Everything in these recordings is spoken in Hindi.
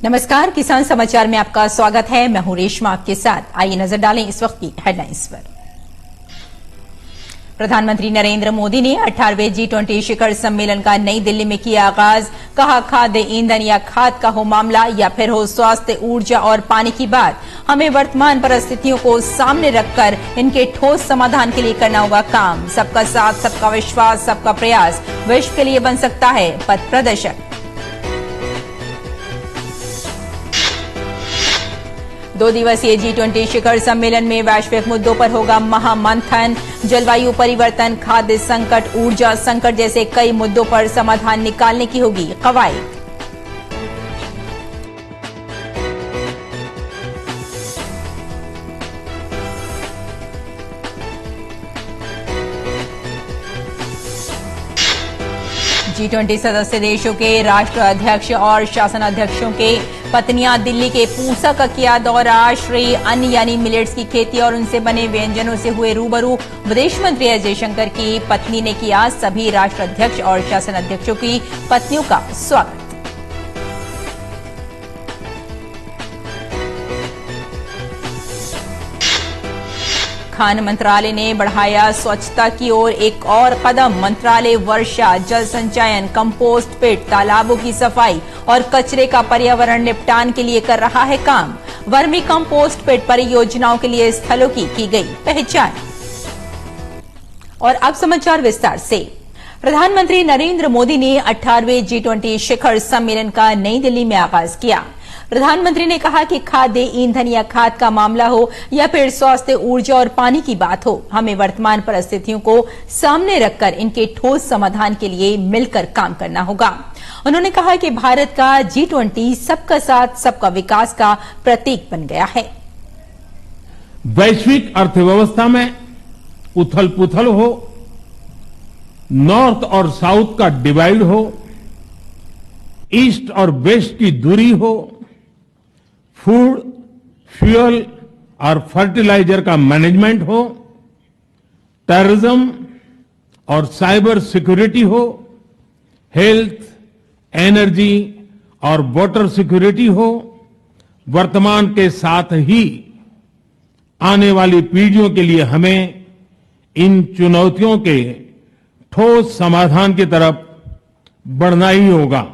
नमस्कार, किसान समाचार में आपका स्वागत है। मैं हूं रेशमा आपके साथ। आइए नजर डालें इस वक्त की हेडलाइंस पर। प्रधानमंत्री नरेंद्र मोदी ने 18वें G20 शिखर सम्मेलन का नई दिल्ली में किया आगाज। कहा, खाद्य ईंधन या खाद का हो मामला या फिर हो स्वास्थ्य, ऊर्जा और पानी की बात, हमें वर्तमान परिस्थितियों को सामने रखकर इनके ठोस समाधान के लिए करना होगा काम। सबका साथ, सबका विश्वास, सबका प्रयास विश्व के लिए बन सकता है पथ प्रदर्शक। 2 दिवसीय G20 शिखर सम्मेलन में वैश्विक मुद्दों पर होगा महामंथन। जलवायु परिवर्तन, खाद्य संकट, ऊर्जा संकट जैसे कई मुद्दों पर समाधान निकालने की होगी कवायद। G20 सदस्य देशों के राष्ट्र अध्यक्ष और शासन अध्यक्षों के पत्नियां दिल्ली के पूसा का किया दौरा। श्री अन्न यानी मिलेट्स की खेती और उनसे बने व्यंजनों से हुए रूबरू। विदेश मंत्री एस जयशंकर की पत्नी ने किया सभी राष्ट्र अध्यक्ष और शासन अध्यक्षों की पत्नियों का स्वागत। खान मंत्रालय ने बढ़ाया स्वच्छता की ओर एक और कदम। मंत्रालय वर्षा जल संचयन, कंपोस्ट पिट, तालाबों की सफाई और कचरे का पर्यावरण निपटान के लिए कर रहा है काम। वर्मी कंपोस्ट पिट परियोजनाओं के लिए स्थलों की गई पहचान। और अब समाचार विस्तार से। प्रधानमंत्री नरेंद्र मोदी ने 18वें G20 शिखर सम्मेलन का नई दिल्ली में आगाज किया। प्रधानमंत्री ने कहा कि खाद्य ईंधन या खाद का मामला हो या फिर स्वास्थ्य, ऊर्जा और पानी की बात हो, हमें वर्तमान परिस्थितियों को सामने रखकर इनके ठोस समाधान के लिए मिलकर काम करना होगा। उन्होंने कहा कि भारत का G20 सबका साथ, सबका विकास का प्रतीक बन गया है। वैश्विक अर्थव्यवस्था में उथल पुथल हो, नॉर्थ और साउथ का डिवाइड हो, ईस्ट और वेस्ट की दूरी हो, फूड, फ्यूल और फर्टिलाइजर का मैनेजमेंट हो, टेररिज्म और साइबर सिक्योरिटी हो, हेल्थ, एनर्जी और वाटर सिक्योरिटी हो, वर्तमान के साथ ही आने वाली पीढ़ियों के लिए हमें इन चुनौतियों के ठोस समाधान की तरफ बढ़ना ही होगा।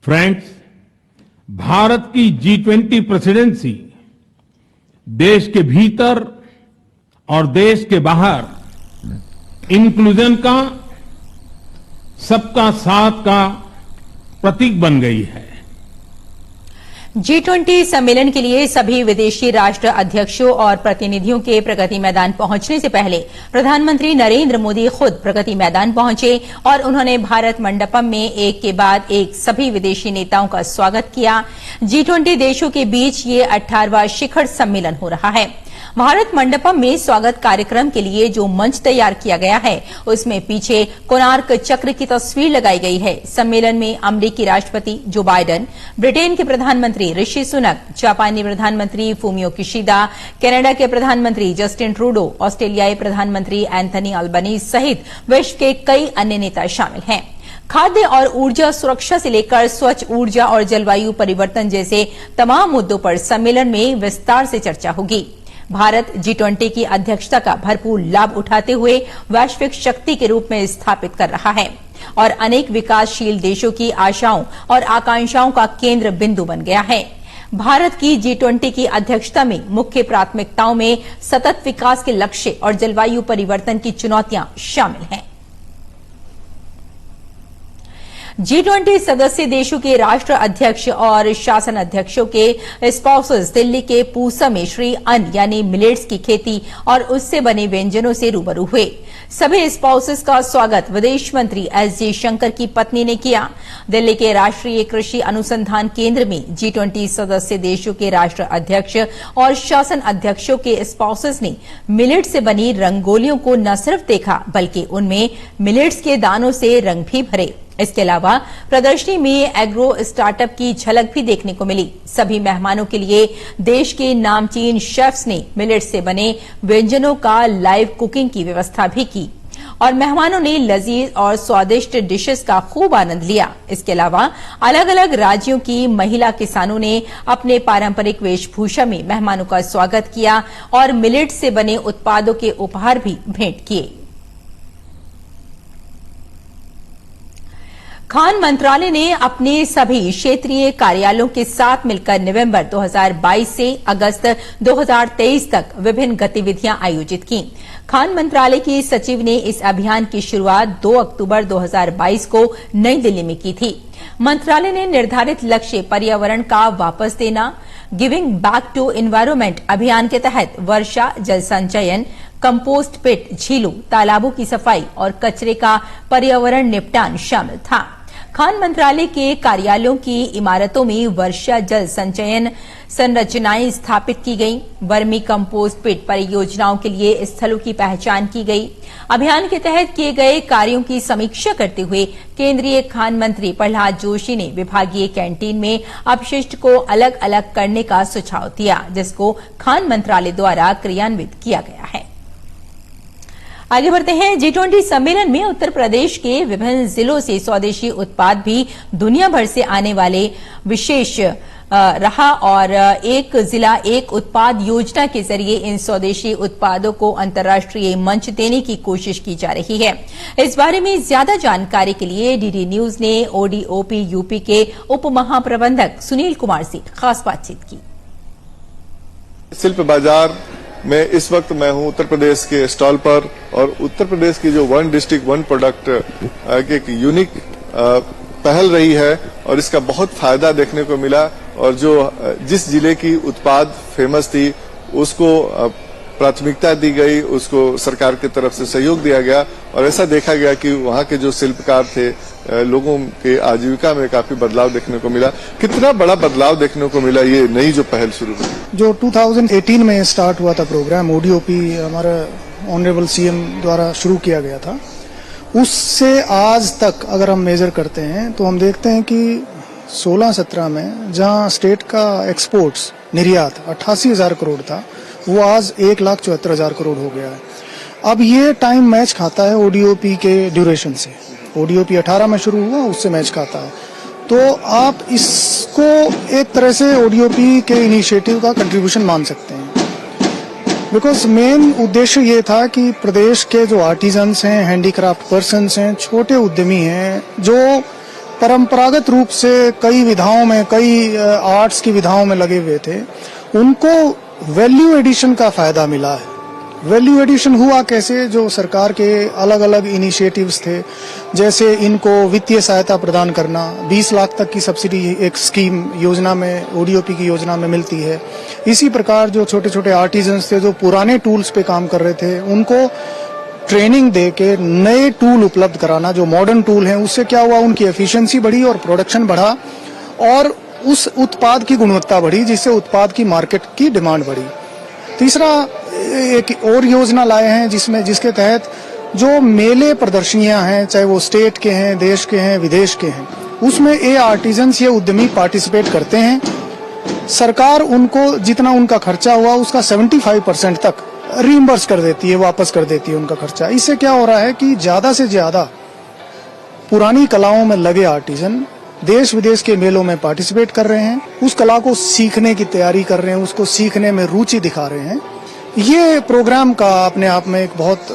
फ्रेंड्स, भारत की G20 प्रेसिडेंसी देश के भीतर और देश के बाहर इंक्लूजन का, सबका साथ का प्रतीक बन गई है। G20 सम्मेलन के लिए सभी विदेशी राष्ट्र अध्यक्षों और प्रतिनिधियों के प्रगति मैदान पहुंचने से पहले प्रधानमंत्री नरेंद्र मोदी खुद प्रगति मैदान पहुंचे और उन्होंने भारत मंडपम में एक के बाद एक सभी विदेशी नेताओं का स्वागत किया। G20 देशों के बीच ये 18वां शिखर सम्मेलन हो रहा है। भारत मंडपम में स्वागत कार्यक्रम के लिए जो मंच तैयार किया गया है, उसमें पीछे कोणार्क चक्र की तस्वीर लगाई गई है। सम्मेलन में अमेरिकी राष्ट्रपति जो बाइडेन, ब्रिटेन के प्रधानमंत्री ऋषि सुनक, जापानी प्रधानमंत्री फूमियो किशिदा, कनाडा के प्रधानमंत्री जस्टिन ट्रूडो, ऑस्ट्रेलियाई प्रधानमंत्री एंथनी अल्बनीज सहित विश्व के कई अन्य नेता शामिल हैं। खाद्य और ऊर्जा सुरक्षा से लेकर स्वच्छ ऊर्जा और जलवायु परिवर्तन जैसे तमाम मुद्दों पर सम्मेलन में विस्तार से चर्चा होगी। भारत G20 की अध्यक्षता का भरपूर लाभ उठाते हुए वैश्विक शक्ति के रूप में स्थापित कर रहा है और अनेक विकासशील देशों की आशाओं और आकांक्षाओं का केंद्र बिंदु बन गया है। भारत की G20 की अध्यक्षता में मुख्य प्राथमिकताओं में सतत विकास के लक्ष्य और जलवायु परिवर्तन की चुनौतियां शामिल हैं। G20 सदस्य देशों के राष्ट्र अध्यक्ष और शासन अध्यक्षों के स्पाउसेस दिल्ली के पूसा में श्री अन्न यानी मिलेट्स की खेती और उससे बने व्यंजनों से रूबरू हुए। सभी स्पाउसेस का स्वागत विदेश मंत्री एस जयशंकर की पत्नी ने किया। दिल्ली के राष्ट्रीय कृषि अनुसंधान केंद्र में G20 सदस्य देशों के राष्ट्र अध्यक्ष और शासन अध्यक्षों के स्पाउसेस ने मिलेट से बनी रंगोलियों को न सिर्फ देखा, बल्कि उनमें मिलेट्स के दानों से रंग भी भरे। इसके अलावा प्रदर्शनी में एग्रो स्टार्टअप की झलक भी देखने को मिली। सभी मेहमानों के लिए देश के नामचीन शेफ्स ने मिलेट से बने व्यंजनों का लाइव कुकिंग की व्यवस्था भी की। और मेहमानों ने लजीज और स्वादिष्ट डिशेस का खूब आनंद लिया। इसके अलावा अलग अलग राज्यों की महिला किसानों ने अपने पारंपरिक वेशभूषा में मेहमानों का स्वागत किया और मिलेट से बने उत्पादों के उपहार भी भेंट किए। खान मंत्रालय ने अपने सभी क्षेत्रीय कार्यालयों के साथ मिलकर नवंबर 2022 से अगस्त 2023 तक विभिन्न गतिविधियां आयोजित की। खान मंत्रालय की सचिव ने इस अभियान की शुरुआत 2 अक्टूबर 2022 को नई दिल्ली में की थी। मंत्रालय ने निर्धारित लक्ष्य पर्यावरण का वापस देना, गिविंग बैक टू एनवायरनमेंट अभियान के तहत वर्षा जल संचयन, कंपोस्ट पिट, झीलों, तालाबों की सफाई और कचरे का पर्यावरण निपटान शामिल था। खान मंत्रालय के कार्यालयों की इमारतों में वर्षा जल संचयन संरचनाएं स्थापित की गई। वर्मी कंपोस्ट पिट परियोजनाओं के लिए स्थलों की पहचान की गई। अभियान के तहत किए गए कार्यों की समीक्षा करते हुए केंद्रीय खान मंत्री प्रहलाद जोशी ने विभागीय कैंटीन में अपशिष्ट को अलग अलग करने का सुझाव दिया, जिसको खान मंत्रालय द्वारा क्रियान्वित किया गया है। आगे बढ़ते हैं। G20 सम्मेलन में उत्तर प्रदेश के विभिन्न जिलों से स्वदेशी उत्पाद भी दुनिया भर से आने वाले विशेष रहा और एक जिला एक उत्पाद योजना के जरिए इन स्वदेशी उत्पादों को अंतर्राष्ट्रीय मंच देने की कोशिश की जा रही है। इस बारे में ज्यादा जानकारी के लिए डीडी न्यूज ने ODOP यूपी के उप महाप्रबंधक सुनील कुमार से खास बातचीत की। शिल्प बाजार में इस वक्त मैं हूं उत्तर प्रदेश के स्टॉल पर और उत्तर प्रदेश की जो वन डिस्ट्रिक्ट वन प्रोडक्ट की एक यूनिक पहल रही है और इसका बहुत फायदा देखने को मिला और जो जिस जिले की उत्पाद फेमस थी उसको प्राथमिकता दी गई, उसको सरकार की तरफ से सहयोग दिया गया और ऐसा देखा गया कि वहां के जो शिल्पकार थे लोगों के आजीविका में काफी बदलाव देखने को मिला। कितना बड़ा बदलाव देखने को मिला ये नई जो पहल शुरू हुई। जो 2018 में स्टार्ट हुआ था प्रोग्राम ODOP हमारा ऑनरेबल CM द्वारा शुरू किया गया था, उससे आज तक अगर हम मेजर करते हैं तो हम देखते हैं कि 16-17 में जहां स्टेट का एक्सपोर्ट्स निर्यात 88,000 करोड़ था, वो आज 1,74,000 करोड़ हो गया है। अब ये टाइम मैच खाता है ODOP के ड्यूरेशन से। ODOP 18 में शुरू हुआ, उससे मैच खाता है। तो आप इसको एक तरह से ODOP के इनिशिएटिव का कंट्रीब्यूशन मान सकते हैं, बिकॉज मेन उद्देश्य ये था कि प्रदेश के जो आर्टिजन्स हैं, हैंडीक्राफ्ट पर्सन्स हैं, छोटे उद्यमी हैं, जो परंपरागत रूप से कई विधाओं में, कई आर्ट्स की विधाओं में लगे हुए थे, उनको वैल्यू एडिशन का फायदा मिला है। वैल्यू एडिशन हुआ कैसे? जो सरकार के अलग अलग इनिशिएटिव्स थे, जैसे इनको वित्तीय सहायता प्रदान करना, 20 लाख तक की सब्सिडी एक स्कीम योजना में, ODOP की योजना में मिलती है। इसी प्रकार जो छोटे छोटे आर्टिजन्स थे जो पुराने टूल्स पे काम कर रहे थे, उनको ट्रेनिंग दे के नए टूल उपलब्ध कराना, जो मॉडर्न टूल हैं। उससे क्या हुआ? उनकी एफिशिएंसी बढ़ी और प्रोडक्शन बढ़ा और उस उत्पाद की गुणवत्ता बढ़ी, जिससे उत्पाद की मार्केट की डिमांड बढ़ी। तीसरा एक और योजना लाए हैं जिसके तहत जो मेले प्रदर्शनियां हैं, चाहे वो स्टेट के हैं, देश के हैं, विदेश के हैं, उसमें ये आर्टिजन्स, ये उद्यमी पार्टिसिपेट करते हैं। सरकार उनको जितना उनका खर्चा हुआ उसका 75% तक रीइंबर्स कर देती है, वापस कर देती है उनका खर्चा। इससे क्या हो रहा है कि ज्यादा से ज्यादा पुरानी कलाओं में लगे आर्टिजन देश विदेश के मेलों में पार्टिसिपेट कर रहे हैं, उस कला को सीखने की तैयारी कर रहे हैं, उसको सीखने में रुचि दिखा रहे हैं। ये प्रोग्राम का अपने आप में एक बहुत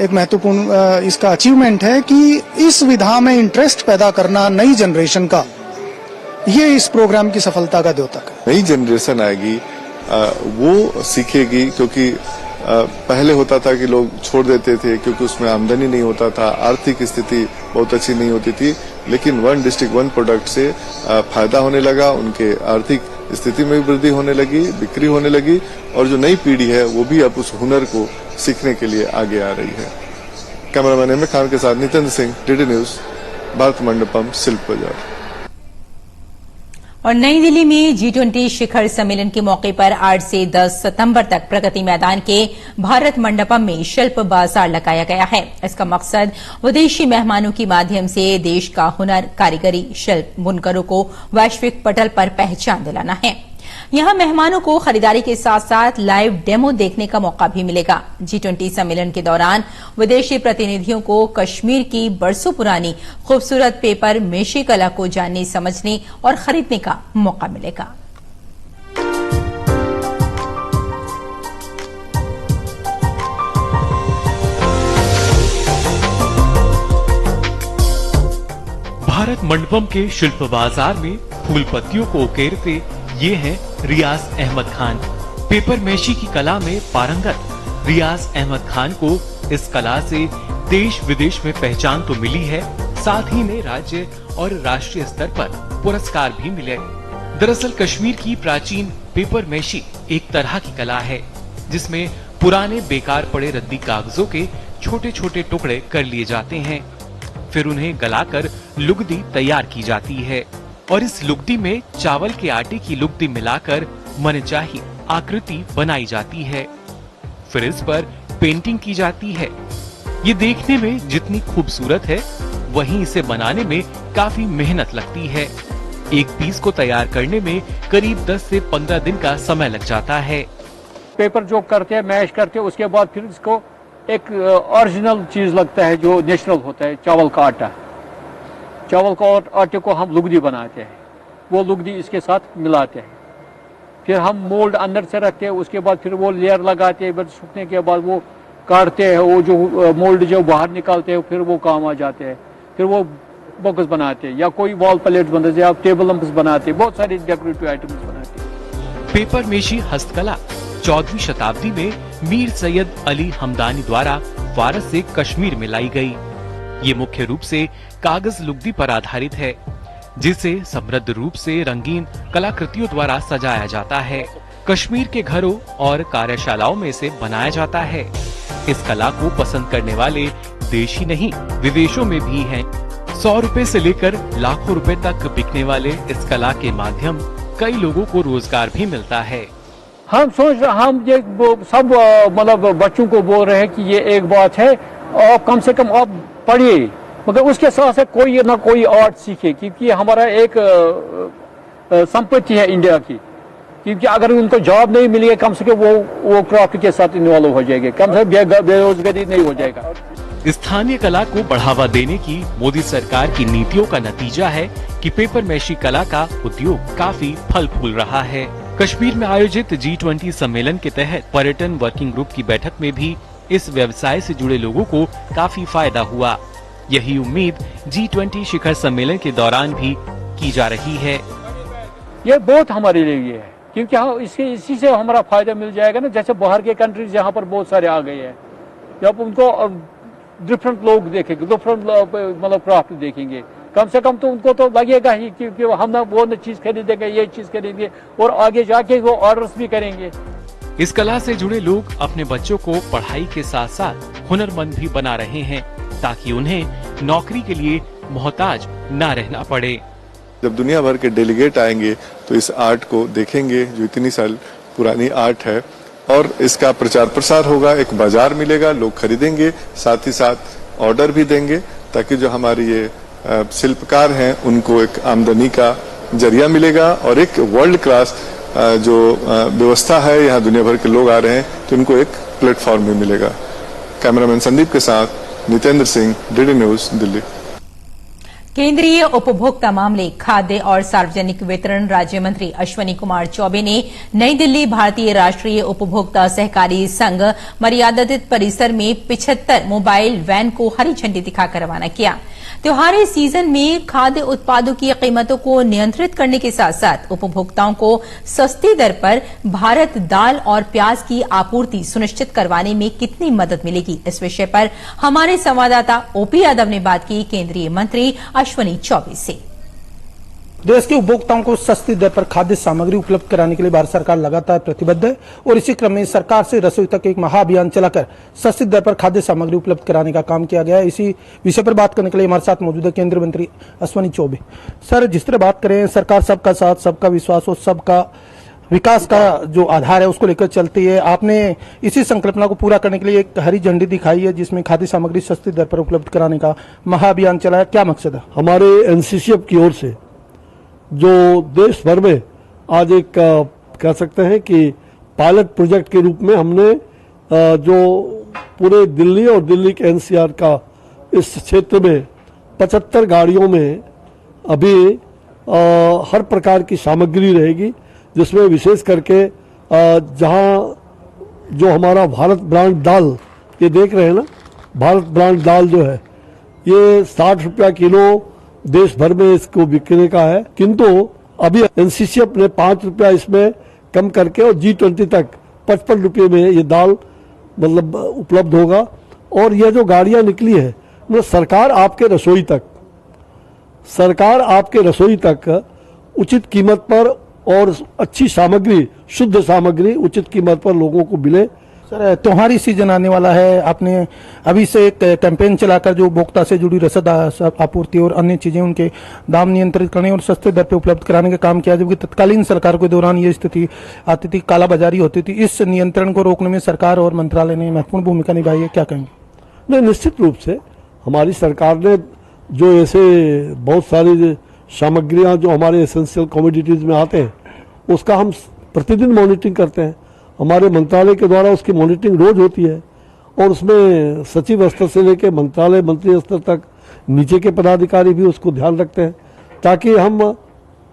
एक महत्वपूर्ण इसका अचीवमेंट है कि इस विधा में इंटरेस्ट पैदा करना नई जनरेशन का, ये इस प्रोग्राम की सफलता का द्योतक है। नई जनरेशन आएगी, वो सीखेगी, क्योंकि पहले होता था कि लोग छोड़ देते थे क्योंकि उसमें आमदनी नहीं होता था, आर्थिक स्थिति बहुत अच्छी नहीं होती थी। लेकिन वन डिस्ट्रिक्ट वन प्रोडक्ट से फायदा होने लगा, उनके आर्थिक स्थिति में भी वृद्धि होने लगी, बिक्री होने लगी और जो नई पीढ़ी है वो भी अब उस हुनर को सीखने के लिए आगे आ रही है। कैमरामैन एम खान के साथ नितिन सिंह, डीडी न्यूज, भारत मंडपम, शिल्प बाजार। और नई दिल्ली में G20 शिखर सम्मेलन के मौके पर 8 से 10 सितंबर तक प्रगति मैदान के भारत मंडपम में शिल्प बाजार लगाया गया है। इसका मकसद विदेशी मेहमानों के माध्यम से देश का हुनर, कारीगरी, शिल्प, बुनकरों को वैश्विक पटल पर पहचान दिलाना है। यहां मेहमानों को खरीदारी के साथ साथ लाइव डेमो देखने का मौका भी मिलेगा। G20 सम्मेलन के दौरान विदेशी प्रतिनिधियों को कश्मीर की बरसों पुरानी खूबसूरत पेपर मेशी कला को जानने, समझने और खरीदने का मौका मिलेगा। भारत मंडपम के शिल्प बाजार में फूल पत्तियों को उकेरते ये हैं रियाज अहमद खान। पेपर मेशी की कला में पारंगत रियाज अहमद खान को इस कला से देश विदेश में पहचान तो मिली है, साथ ही में राज्य और राष्ट्रीय स्तर पर पुरस्कार भी मिले। दरअसल कश्मीर की प्राचीन पेपर मेशी एक तरह की कला है जिसमें पुराने बेकार पड़े रद्दी कागजों के छोटे छोटे टुकड़े कर लिए जाते हैं, फिर उन्हें गलाकर लुगदी तैयार की जाती है और इस लुगदी में चावल के आटे की लुगदी मिलाकर मनचाही आकृति बनाई जाती है। फिर इस पर पेंटिंग की जाती है। ये देखने में जितनी खूबसूरत है वहीं इसे बनाने में काफी मेहनत लगती है। एक पीस को तैयार करने में करीब 10 से 15 दिन का समय लग जाता है। पेपर जो करते हैं, मैश करते हैं, उसके बाद फिर इसको एक ओरिजिनल चीज लगता है जो नेचुरल होता है, चावल का आटा। चावल का आटे को हम लुगदी बनाते हैं, वो लुगदी इसके साथ मिलाते हैं, फिर हम मोल्ड अंदर से रखते हैं, उसके बाद फिर वो लेयर लगाते हैं, फिर सूखने के बाद वो काटते हैं, वो जो मोल्ड जो बाहर निकालते हैं फिर वो काम आ जाते हैं, फिर वो बॉक्स बनाते हैं या कोई वॉल प्लेट बनाते हैं या टेबल लैंप्स बनाते हैं, बहुत सारे डेकोरेटिव आइटम्स बनाते हैं। पेपर मेशी हस्तकला 14वीं शताब्दी में मीर सैयद अली हमदानी द्वारा फारस से कश्मीर में लाई गई। ये मुख्य रूप से कागज लुगदी पर आधारित है जिसे समृद्ध रूप से रंगीन कलाकृतियों द्वारा सजाया जाता है। कश्मीर के घरों और कार्यशालाओं में इसे बनाया जाता है। इस कला को पसंद करने वाले देश ही नहीं विदेशों में भी हैं। 100 रुपए से लेकर लाखों रुपए तक बिकने वाले इस कला के माध्यम कई लोगों को रोजगार भी मिलता है। हम सोच रहे, हम ये सब मतलब बच्चों को बोल रहे हैं कि ये एक बात है और कम से कम आप पढ़िए, मगर उसके साथ साथ कोई ना कोई आर्ट सीखे, क्योंकि हमारा एक संपत्ति है इंडिया की, क्योंकि अगर उनको जॉब नहीं मिलेगी कम से कम वो क्राफ्ट के साथ इन्वॉल्व हो जाएंगे, कम से कम बेरोजगारी नहीं हो जाएगा। स्थानीय कला को बढ़ावा देने की मोदी सरकार की नीतियों का नतीजा है कि पेपर मेशी कला का उद्योग काफी फल फूल रहा है। कश्मीर में आयोजित G20 सम्मेलन के तहत पर्यटन वर्किंग ग्रुप की बैठक में भी इस व्यवसाय से जुड़े लोगों को काफी फायदा हुआ। यही उम्मीद G20 शिखर सम्मेलन के दौरान भी की जा रही है। ये बहुत हमारे लिए है, क्योंकि इसी से हमारा फायदा मिल जाएगा ना। जैसे बाहर के कंट्रीज यहाँ पर बहुत सारे आ गए हैं, जब उनको डिफरेंट लोग देखेंगे, डिफरेंट मतलब क्राफ्ट देखेंगे, कम से कम तो उनको तो लगेगा ही क्योंकि हम ना वो चीज खरीदेंगे, ये चीज खरीदेंगे और आगे जाके वो ऑर्डर्स भी करेंगे। इस कला से जुड़े लोग अपने बच्चों को पढ़ाई के साथ साथ हुनरमंद भी बना रहे हैं ताकि उन्हें नौकरी के लिए मोहताज न रहना पड़े। जब दुनिया भर के डेलीगेट आएंगे तो इस आर्ट को देखेंगे जो इतनी साल पुरानी आर्ट है, और इसका प्रचार प्रसार होगा, एक बाजार मिलेगा, लोग खरीदेंगे, साथ ही साथ ऑर्डर भी देंगे, ताकि जो हमारी ये शिल्पकार हैं उनको एक आमदनी का जरिया मिलेगा और एक वर्ल्ड क्लास जो व्यवस्था है, यहाँ दुनिया भर के लोग आ रहे हैं तो उनको एक प्लेटफॉर्म भी मिलेगा। कैमरामैन संदीप के साथ नितेंद्र सिंह, डीडी न्यूज, दिल्ली। केंद्रीय उपभोक्ता मामले, खाद्य और सार्वजनिक वितरण राज्य मंत्री अश्वनी कुमार चौबे ने नई दिल्ली भारतीय राष्ट्रीय उपभोक्ता सहकारी संघ मर्यादित परिसर में 75 मोबाइल वैन को हरी झंडी दिखाकर रवाना किया। त्योहारी सीजन में खाद्य उत्पादों की कीमतों को नियंत्रित करने के साथ साथ उपभोक्ताओं को सस्ती दर पर भारत दाल और प्याज की आपूर्ति सुनिश्चित करवाने में कितनी मदद मिलेगी, इस विषय पर हमारे संवाददाता ओपी यादव ने बात की केंद्रीय मंत्री अश्वनी चौबे से। देश के उपभोक्ताओं को सस्ती दर पर खाद्य सामग्री उपलब्ध कराने के लिए भारत सरकार लगातार प्रतिबद्ध है और इसी क्रम में सरकार से रसोई तक एक महाअभियान चलाकर सस्ती दर पर खाद्य सामग्री उपलब्ध कराने का काम किया गया है। इसी विषय पर बात करने के लिए हमारे साथ मौजूद है केंद्रीय मंत्री अश्वनी चौबे। सर, जिस तरह बात करें, सरकार सबका साथ, सबका विश्वास और सबका विकास का जो आधार है उसको लेकर चलती है। आपने इसी संकल्पना को पूरा करने के लिए एक हरी झंडी दिखाई है जिसमें खाद्य सामग्री सस्ती दर पर उपलब्ध कराने का महाअभियान चलाया। क्या मकसद है? हमारे एनसीसीएफ की ओर से जो देश भर में आज एक कह सकते हैं कि पायलट प्रोजेक्ट के रूप में हमने जो पूरे दिल्ली और दिल्ली के एनसीआर का इस क्षेत्र में 75 गाड़ियों में अभी हर प्रकार की सामग्री रहेगी, जिसमें विशेष करके जहां जो हमारा भारत ब्रांड दाल, ये देख रहे हैं ना, भारत ब्रांड दाल जो है ये 60 रुपया किलो देश भर में इसको बिकने का है, किंतु अभी एनसीसीएफ ने 5 रुपया इसमें कम करके और G20 तक 55 रुपये में ये दाल मतलब उपलब्ध होगा। और यह जो गाड़ियां निकली है मतलब सरकार आपके रसोई तक उचित कीमत पर और अच्छी सामग्री, शुद्ध सामग्री उचित कीमत पर लोगों को मिले। सर, त्योहारी सीजन आने वाला है, आपने अभी से एक कैंपेन चलाकर जो उपभोक्ता से जुड़ी रसद आपूर्ति और अन्य चीजें उनके दाम नियंत्रित करने और सस्ते दर पे उपलब्ध कराने का काम किया, जबकि तत्कालीन सरकार के दौरान ये स्थिति आती थी, कालाबाजारी होती थी। इस नियंत्रण को रोकने में सरकार और मंत्रालय ने महत्वपूर्ण भूमिका निभाई है, क्या कहेंगे? नहीं, निश्चित रूप से हमारी सरकार ने जो ऐसे बहुत सारी सामग्रियां जो हमारे एसेंशियल कमोडिटीज में आते हैं उसका हम प्रतिदिन मॉनिटरिंग करते हैं। हमारे मंत्रालय के द्वारा उसकी मॉनिटरिंग रोज होती है और उसमें सचिव स्तर से लेकर मंत्रालय मंत्री स्तर तक नीचे के पदाधिकारी भी उसको ध्यान रखते हैं, ताकि हम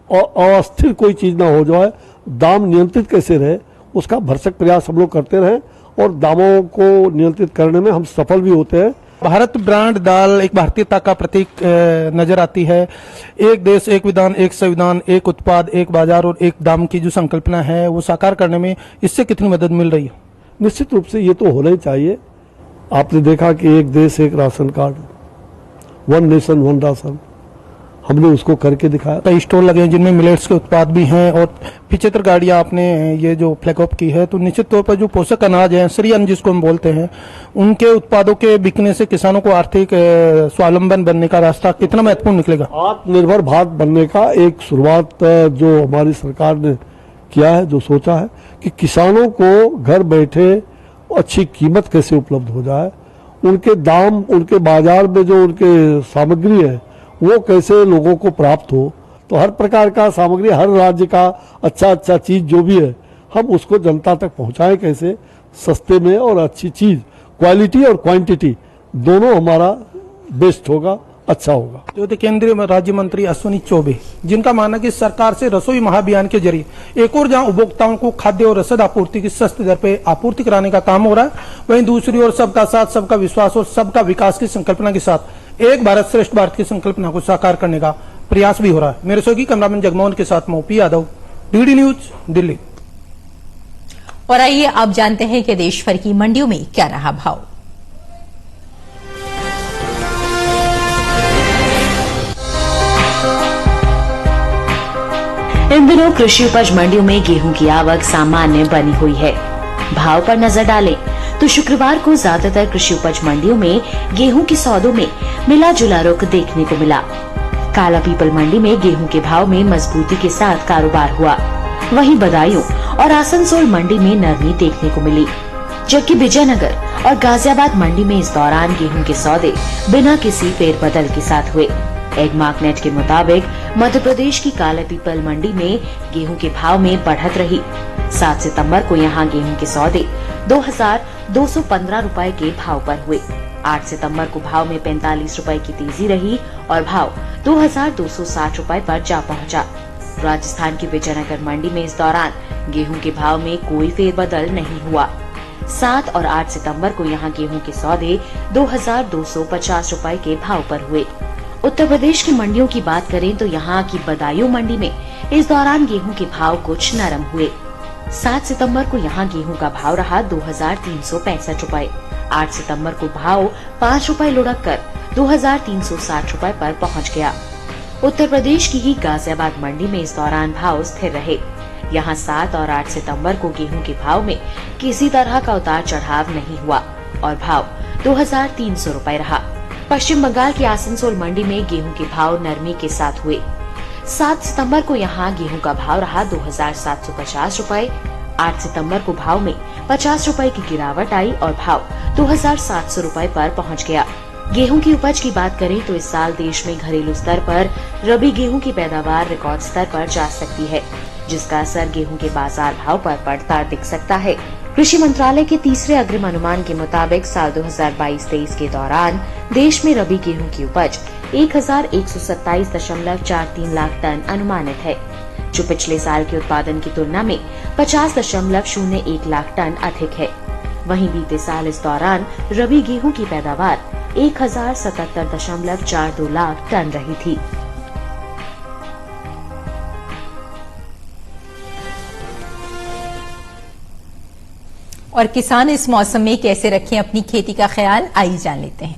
अस्थिर कोई चीज ना हो जाए, दाम नियंत्रित कैसे रहे उसका भरसक प्रयास हम लोग करते रहें और दामों को नियंत्रित करने में हम सफल भी होते हैं। भारत ब्रांड दाल एक भारतीयता का प्रतीक नजर आती है। एक देश एक विधान, एक संविधान, एक उत्पाद, एक बाजार और एक दाम की जो संकल्पना है वो साकार करने में इससे कितनी मदद मिल रही है? निश्चित रूप से ये तो होना ही चाहिए। आपने देखा कि एक देश एक ration card, one nation one ration, हमने उसको करके दिखाया। कई स्टोर लगे हैं जिनमें मिलेट्स के उत्पाद भी हैं और 75 गाड़ियां आपने ये जो फ्लैग ऑफ की है, तो निश्चित तौर पर जो पोषक अनाज है, श्री अन्न जिसको हम बोलते हैं, उनके उत्पादों के बिकने से किसानों को आर्थिक स्वावलंबन बनने का रास्ता कितना महत्वपूर्ण निकलेगा? आत्मनिर्भर भारत बनने का एक शुरुआत जो हमारी सरकार ने किया है, जो सोचा है कि किसानों को घर बैठे अच्छी कीमत कैसे उपलब्ध हो जाए, उनके दाम, उनके बाजार में जो उनके सामग्री है वो कैसे लोगों को प्राप्त हो। तो हर प्रकार का सामग्री, हर राज्य का अच्छा चीज जो भी है हम उसको जनता तक पहुंचाएं कैसे, सस्ते में, और अच्छी चीज, क्वालिटी और क्वांटिटी दोनों हमारा बेस्ट होगा, अच्छा होगा। जो थे केंद्रीय राज्य मंत्री अश्विनी चौबे, जिनका मानना कि सरकार से रसोई महाअभियान के जरिए एक और जहां उपभोक्ताओं को खाद्य और रसद आपूर्ति की सस्ती दर पे आपूर्ति कराने का काम हो रहा है, वहीं दूसरी ओर सबका साथ, सबका विश्वास और सबका विकास की संकल्पना के साथ एक भारत श्रेष्ठ भारत की संकल्पना को साकार करने का प्रयास भी हो रहा है। मेरे सहयोगी कैमरामैन जगमोहन के साथ मोपी यादव, डीडी न्यूज, दिल्ली। और आइए अब जानते हैं कि देश भर की मंडियों में क्या रहा भाव। इन दिनों कृषि उपज मंडियों में गेहूं की आवक सामान्य बनी हुई है। भाव पर नजर डालें तो शुक्रवार को ज्यादातर कृषि उपज मंडियों में गेहूं के सौदों में मिला जुला रुख देखने को मिला। काला पीपल मंडी में गेहूं के भाव में मजबूती के साथ कारोबार हुआ, वहीं बदायूं और आसनसोल मंडी में नरमी देखने को मिली, जबकि विजयनगर और गाजियाबाद मंडी में इस दौरान गेहूं के सौदे बिना किसी फेरबदल के साथ हुए। एगमार्कनेट के मुताबिक मध्य प्रदेश की काला पीपल मंडी में गेहूं के भाव में बढ़त रही। 7 सितंबर को यहां गेहूं के सौदे 2215 रुपए के भाव पर हुए। 8 सितंबर को भाव में 45 रुपए की तेजी रही और भाव 2260 रुपए पर जा पहुंचा। राजस्थान की विजयनगर मंडी में इस दौरान गेहूं के भाव में कोई फेरबदल नहीं हुआ। 7 और 8 सितंबर को यहां गेहूं के सौदे 2250 रुपए के भाव पर हुए। उत्तर प्रदेश की मंडियों की बात करें तो यहां की बदायूं मंडी में इस दौरान गेहूं के भाव कुछ नरम हुए। 7 सितंबर को यहां गेहूं का भाव रहा 2365 रुपए। 8 सितंबर को भाव 5 रुपए लुढ़क कर 2360 रुपए पर पहुंच गया। उत्तर प्रदेश की ही गाजियाबाद मंडी में इस दौरान भाव स्थिर रहे। यहां 7 और 8 सितंबर को गेहूं के भाव में किसी तरह का उतार चढ़ाव नहीं हुआ और भाव 2300 रुपए रहा। पश्चिम बंगाल की आसनसोल मंडी में गेहूं के भाव नरमी के साथ हुए। 7 सितंबर को यहां गेहूं का भाव रहा 2750 रुपए। 8 सितंबर को भाव में 50 रुपए की गिरावट आई और भाव 2700 रुपए पर पहुंच गया। गेहूं की उपज की बात करें तो इस साल देश में घरेलू स्तर पर रबी गेहूं की पैदावार रिकॉर्ड स्तर पर जा सकती है, जिसका असर गेहूं के बाजार भाव पर पड़ता दिख सकता है। कृषि मंत्रालय के तीसरे अग्रिम अनुमान के मुताबिक साल 2022-23 के दौरान देश में रबी गेहूं की उपज 1127.43 लाख टन अनुमानित है, जो पिछले साल के उत्पादन की तुलना में 50.01 लाख टन अधिक है। वहीं बीते साल इस दौरान रबी गेहूं की पैदावार 1077.42 लाख टन रही थी। और किसान इस मौसम में कैसे रखें अपनी खेती का ख्याल, आइए जान लेते हैं।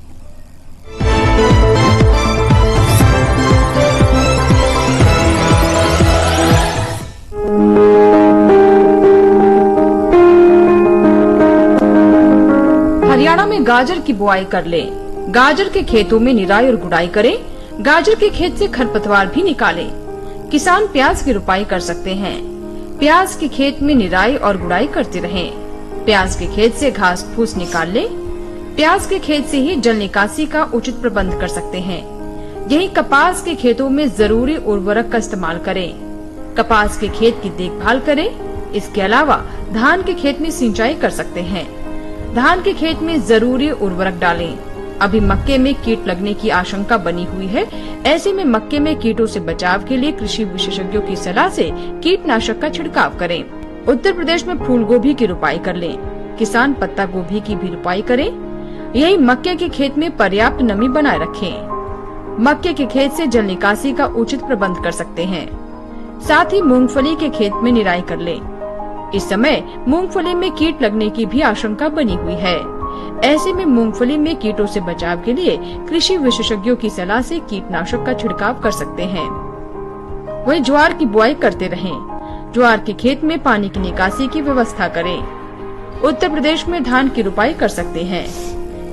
हरियाणा में गाजर की बुआई कर लें। गाजर के खेतों में निराई और गुड़ाई करें। गाजर के खेत से खरपतवार भी निकालें। किसान प्याज की रुपाई कर सकते हैं। प्याज के खेत में निराई और गुड़ाई करते रहें। प्याज के खेत से घास फूस निकाल लें। प्याज के खेत से ही जल निकासी का उचित प्रबंध कर सकते हैं। यही कपास के खेतों में जरूरी उर्वरक का इस्तेमाल करें। कपास के खेत की देखभाल करें। इसके अलावा धान के खेत में सिंचाई कर सकते हैं। धान के खेत में जरूरी उर्वरक डालें। अभी मक्के में कीट लगने की आशंका बनी हुई है। ऐसे में मक्के में कीटों से बचाव के लिए कृषि विशेषज्ञों की सलाह से कीटनाशक का छिड़काव करें। उत्तर प्रदेश में फूल गोभी की रुपाई कर लें। किसान पत्ता गोभी की भी रुपाई करें। यही मक्के के खेत में पर्याप्त नमी बनाए रखें। मक्के के खेत से जल निकासी का उचित प्रबंध कर सकते हैं। साथ ही मूंगफली के खेत में निराई कर लें। इस समय मूंगफली में कीट लगने की भी आशंका बनी हुई है। ऐसे में मूंगफली में कीटों से बचाव के लिए कृषि विशेषज्ञों की सलाह से कीटनाशक का छिड़काव कर सकते हैं। वहीं ज्वार की बुआई करते रहें। ज्वार के खेत में पानी की निकासी की व्यवस्था करें। उत्तर प्रदेश में धान की रुपाई कर सकते हैं।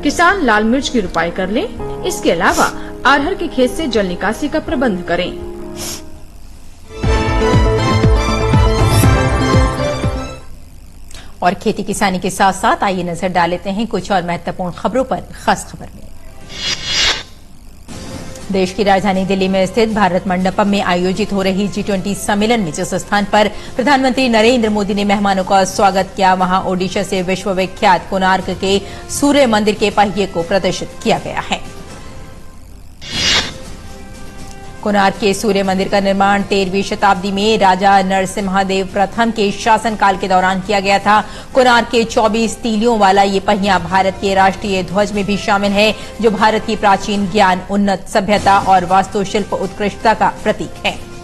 किसान लाल मिर्च की रुपाई कर लें। इसके अलावा अरहर के खेत से जल निकासी का प्रबंध करें। और खेती किसानी के साथ साथ आइए नजर डाल लेते हैं कुछ और महत्वपूर्ण खबरों पर। खास खबर में देश की राजधानी दिल्ली में स्थित भारत मंडपम में आयोजित हो रही G20 सम्मेलन में जिस स्थान पर प्रधानमंत्री नरेंद्र मोदी ने मेहमानों का स्वागत किया, वहां ओडिशा से विश्व विख्यात कोणार्क के सूर्य मंदिर के पहिए को प्रदर्शित किया गया है। कोणार्क के सूर्य मंदिर का निर्माण 13वीं शताब्दी में राजा नरसिम्हादेव प्रथम के शासनकाल के दौरान किया गया था। कोणार्क के 24 तीलियों वाला ये पहिया भारत के राष्ट्रीय ध्वज में भी शामिल है, जो भारत की प्राचीन ज्ञान, उन्नत सभ्यता और वास्तुशिल्प उत्कृष्टता का प्रतीक है।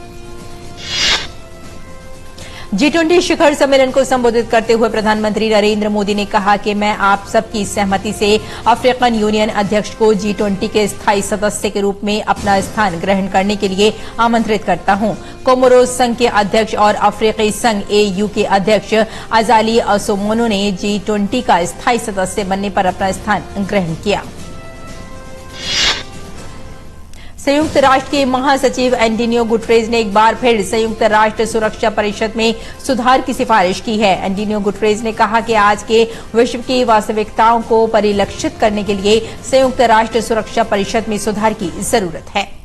G20 शिखर सम्मेलन को संबोधित करते हुए प्रधानमंत्री नरेंद्र मोदी ने कहा कि मैं आप सबकी सहमति से अफ्रीकन यूनियन अध्यक्ष को G20 के स्थायी सदस्य के रूप में अपना स्थान ग्रहण करने के लिए आमंत्रित करता हूं। कोमोरोस संघ के अध्यक्ष और अफ्रीकी संघ AU के अध्यक्ष अजाली असोमोनो ने G20 का स्थायी सदस्य बनने पर अपना स्थान ग्रहण किया। संयुक्त राष्ट्र के महासचिव एंटोनियो गुटेरेस ने एक बार फिर संयुक्त राष्ट्र सुरक्षा परिषद में सुधार की सिफारिश की है। एंटोनियो गुटेरेस ने कहा कि आज के विश्व की वास्तविकताओं को परिलक्षित करने के लिए संयुक्त राष्ट्र सुरक्षा परिषद में सुधार की जरूरत है।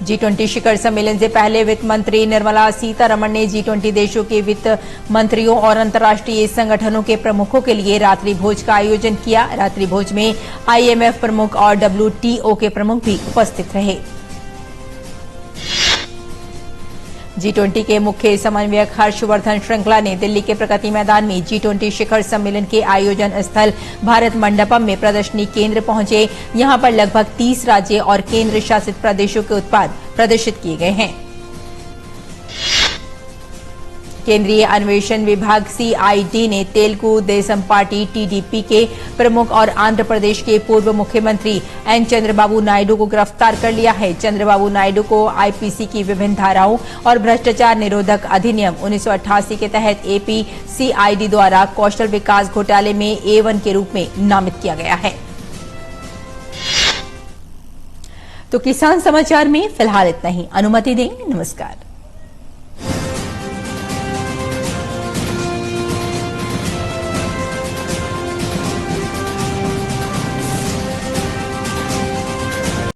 G20 शिखर सम्मेलन से पहले वित्त मंत्री निर्मला सीतारमण ने G20 देशों के वित्त मंत्रियों और अंतर्राष्ट्रीय संगठनों के प्रमुखों के लिए रात्रि भोज का आयोजन किया। रात्रि भोज में IMF प्रमुख और WTO के प्रमुख भी उपस्थित रहे। G20 के मुख्य समन्वयक हर्षवर्धन श्रृंखला ने दिल्ली के प्रगति मैदान में G20 शिखर सम्मेलन के आयोजन स्थल भारत मंडपम में प्रदर्शनी केंद्र पहुंचे। यहां पर लगभग 30 राज्य और केंद्र शासित प्रदेशों के उत्पाद प्रदर्शित किए गए हैं। केंद्रीय अन्वेषण विभाग CID ने तेलुगु देशम पार्टी TDP के प्रमुख और आंध्र प्रदेश के पूर्व मुख्यमंत्री N चंद्रबाबू नायडू को गिरफ्तार कर लिया है। चंद्रबाबू नायडू को IPC की विभिन्न धाराओं और भ्रष्टाचार निरोधक अधिनियम 1988 के तहत APCID द्वारा कौशल विकास घोटाले में A1 के रूप में नामित किया गया है। तो किसान समाचार में फिलहाल इतना ही। अनुमति दें, नमस्कार।